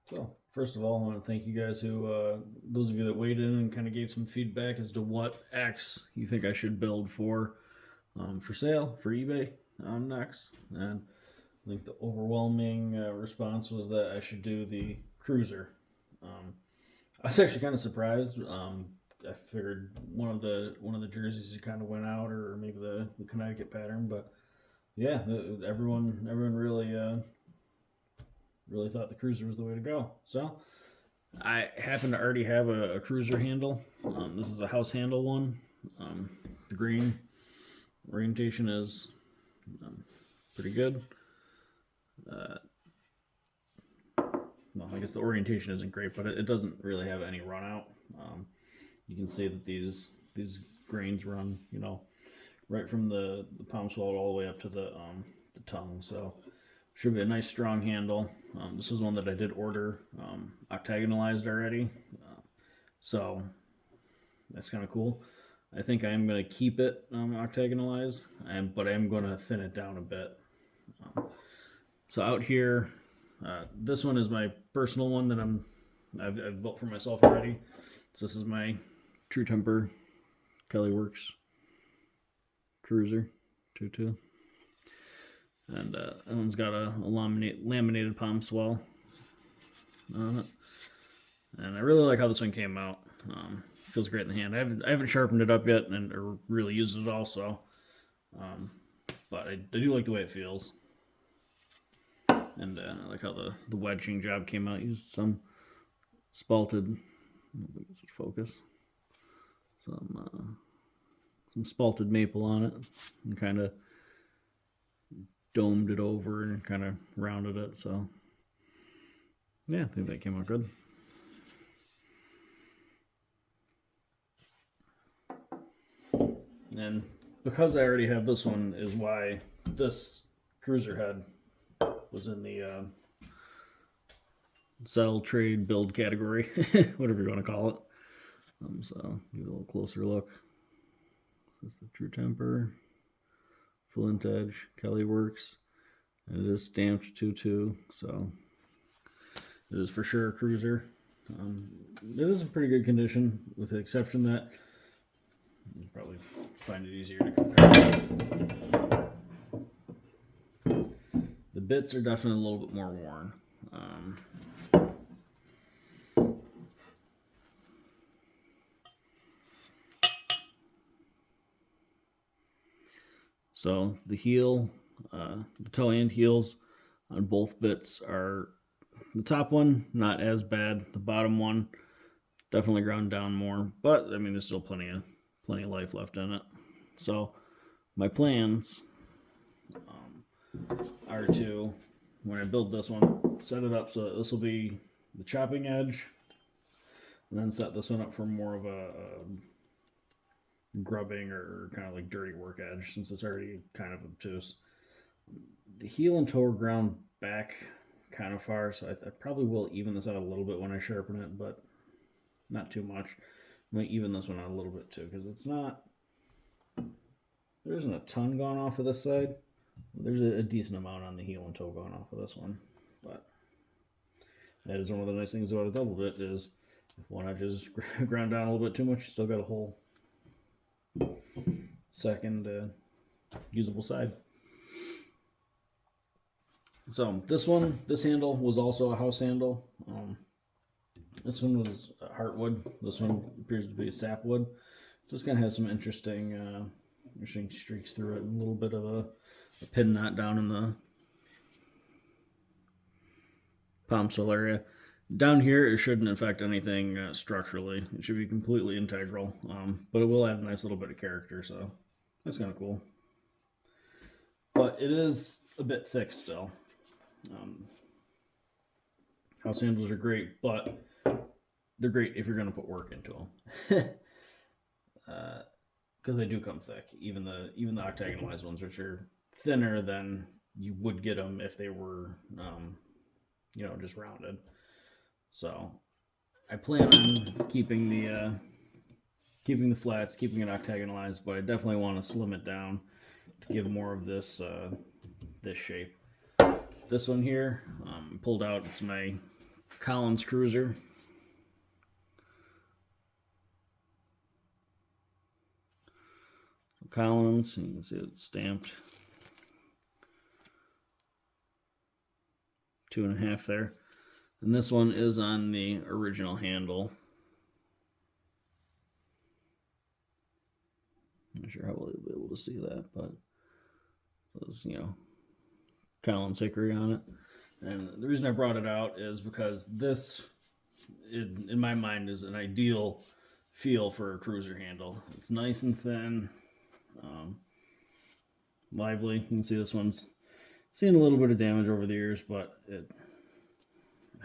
So, first of all, I want to thank you guys those of you that weighed in and kind of gave some feedback as to what axe you think I should build for sale, for eBay next. And I think the overwhelming response was that I should do the Cruiser. I was actually kind of surprised. I figured one of the jerseys kind of went out, or maybe the Connecticut pattern, but yeah, everyone really thought the Cruiser was the way to go. So I happen to already have a Cruiser handle. This is a house handle one. The green orientation is pretty good. Uh, well, I guess the orientation isn't great, but it doesn't really have any run out. You can see that these grains run, right from the palm swell all the way up to the tongue. So should be a nice strong handle. This is one that I did order octagonalized already, so that's kind of cool. I think I am going to keep it octagonalized, but I am going to thin it down a bit. So out here, this one is my personal one that I've built for myself already. So this is my TrueTemper Kelly Works Cruiser 2.2. And that one's got a laminated palm swell on it. And I really like how this one came out. Feels great in the hand. I haven't sharpened it up yet or really used it at all, so. But I do like the way it feels. And I like how the wedging job came out. Used some spalted, I don't think it's focus. Some spalted maple on it, and kind of domed it over and kind of rounded it. So yeah, I think that came out good. And because I already have this one is why this Cruiser head was in the sell, trade, build category, whatever you want to call it. So give it a little closer look. This is the TrueTemper, Flint Edge, Kelly Works, and it is stamped 2.2, so it is for sure a Cruiser. It is in pretty good condition, with the exception that you probably find it easier to compare. The bits are definitely a little bit more worn. So the heel, the toe and heels on both bits are, the top one not as bad. The bottom one definitely ground down more, but I mean there's still plenty of life left in it. So my plans are to, when I build this one, set it up so that this will be the chopping edge, and then set this one up for more of a grubbing or kind of like dirty work edge, since it's already kind of obtuse. The heel and toe are ground back kind of far, so I probably will even this out a little bit when I sharpen it, but not too much. I might even this one out a little bit too, because it's not, there isn't a ton gone off of this side. There's a decent amount on the heel and toe going off of this one, but that is one of the nice things about a double bit is if one edge is ground down a little bit too much, you still got a whole second usable side. So this handle was also a house handle. This one was heartwood. This one appears to be sapwood. Just kind of has some interesting streaks through it, and a little bit of a pin knot down in the palm swell area. Down here, it shouldn't affect anything structurally. It should be completely integral, but it will add a nice little bit of character, so that's kind of cool. But it is a bit thick still. House handles are great, but they're great if you're going to put work into them. Because they do come thick. Even the octagonalized ones, which are thinner than you would get them if they were, just rounded. So I plan on keeping the flats, keeping it octagonalized, but I definitely want to slim it down to give more of this shape. This one here, pulled out. It's my Collins Cruiser. Collins, you can see it's stamped 2.5 there. And this one is on the original handle. I'm not sure how we'll be able to see that, but there's, you know, Collins hickory on it. And the reason I brought it out is because this, in my mind, is an ideal feel for a cruiser handle. It's nice and thin, lively. You can see this one's seen a little bit of damage over the years, but it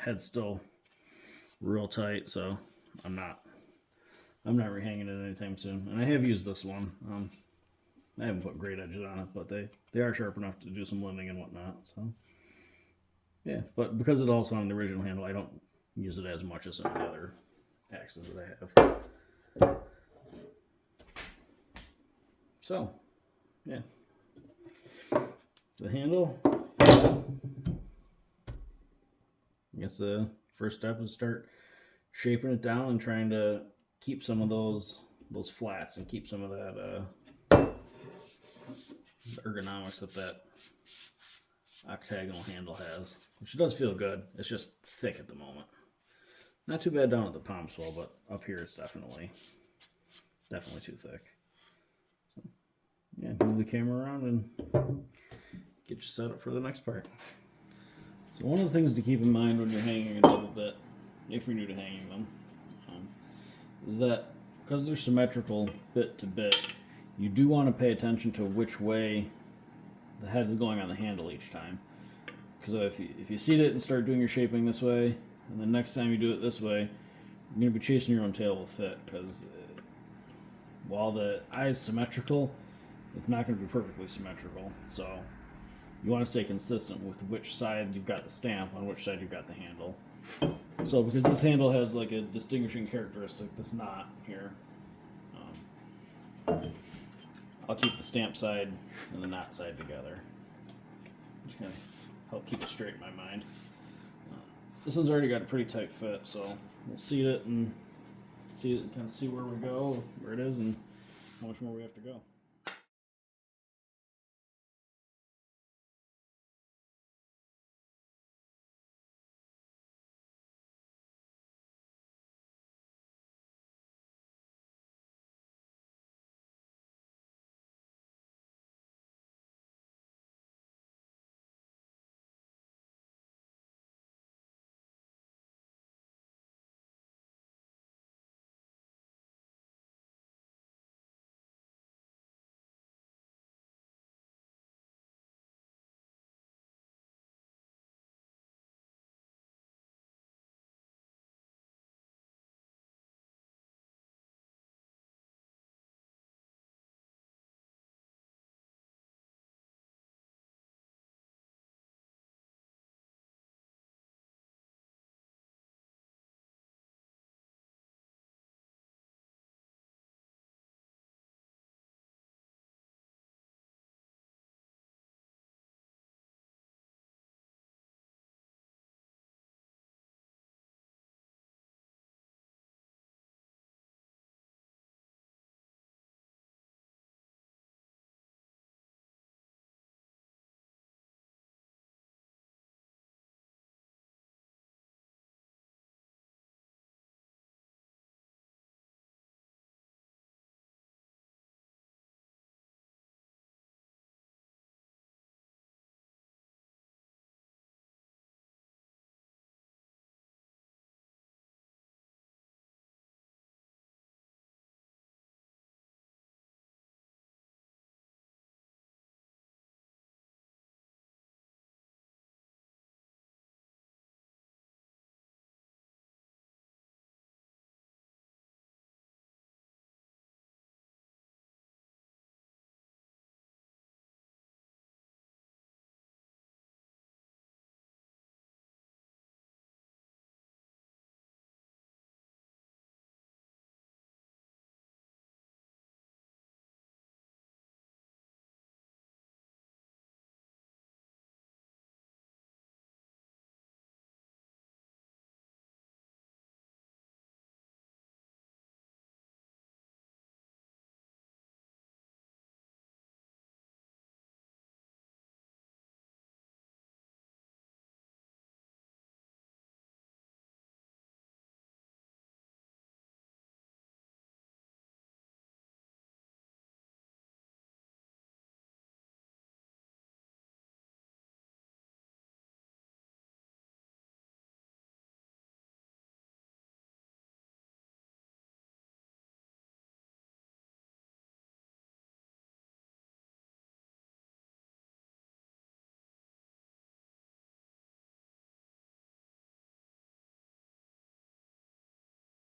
head's still real tight, so I'm not rehanging it anytime soon. And I have used this one. I haven't put great edges on it, but they are sharp enough to do some liming and whatnot. So yeah, but because it's also on the original handle, I don't use it as much as some of the other axes that I have. So yeah, the handle. I guess the first step is start shaping it down and trying to keep some of those flats and keep some of that ergonomics that octagonal handle has, which does feel good. It's just thick at the moment. Not too bad down at the palm swell, but up here it's definitely too thick. So, yeah, move the camera around and get you set up for the next part. So one of the things to keep in mind when you're hanging a double bit, if you're new to hanging them, is that because they're symmetrical bit to bit, you do want to pay attention to which way the head is going on the handle each time. Because if you seat it and start doing your shaping this way, and the next time you do it this way, you're going to be chasing your own tail with fit. Because while the eye is symmetrical, it's not going to be perfectly symmetrical. So you want to stay consistent with which side you've got the stamp on which side you've got the handle. So because this handle has like a distinguishing characteristic, this knot here, I'll keep the stamp side and the knot side together. Just kind of help keep it straight in my mind. This one's already got a pretty tight fit, so we'll seat it and kind of see where we go, where it is, and how much more we have to go.